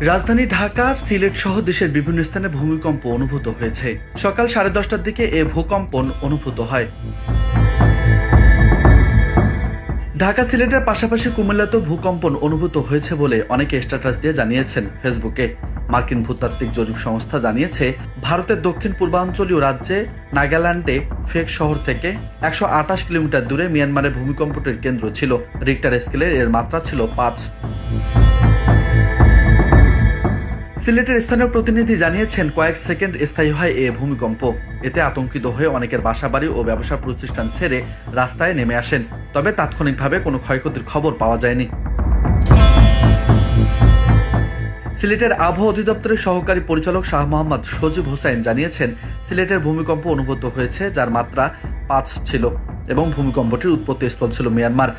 রাজধানী ঢাকা, সিলেট সহ দেশের বিভিন্ন স্থানে ভূমিকম্প অনুভূত হয়েছে। সকাল 10:30টার দিকে এ ভূকম্পন অনুভূত হয়। ঢাকা, সিলেটের পাশাপাশি কুমিল্লাতেও ভূকম্পন অনুভূত হয়েছে বলে অনেকে স্ট্যাটাস দিয়ে জানিয়েছেন ফেসবুকে। মার্কিন ভূতাত্ত্বিক জরিপ সংস্থা জানিয়েছে, ভারতের দক্ষিণ পূর্বাঞ্চলীয় রাজ্যে নাগাল্যান্ডে ফেক শহর থেকে 128 কিলোমিটার দূরে মিয়ানমারের ভূমিকম্পটির কেন্দ্র ছিল। রিক্টার স্কেলের এর মাত্রা ছিল 5। সিলেটের স্থানীয় প্রতিনিধি জানিয়েছেন, কয়েক সেকেন্ড স্থায়ী হয় এ ভূমিকম্প। এতে আতঙ্কিত হয়ে অনেকের বাসাবাড়ি ও ব্যবসা প্রতিষ্ঠান ছেড়ে রাস্তায় নেমে আসেন। তবে তাৎক্ষণিকভাবে কোনো ক্ষয়ক্ষতির খবর পাওয়া যায়নি। সিলেটের আবহাওয়া অধিদপ্তরের সহকারী পরিচালক শাহ মোহাম্মদ সজীব হোসাইন জানিয়েছেন, সিলেটের ভূমিকম্প অনুভূত হয়েছে যার মাত্রা 5 ছিল এবং ভূমিকম্পটির উৎপত্তি স্থল ছিল মিয়ানমার।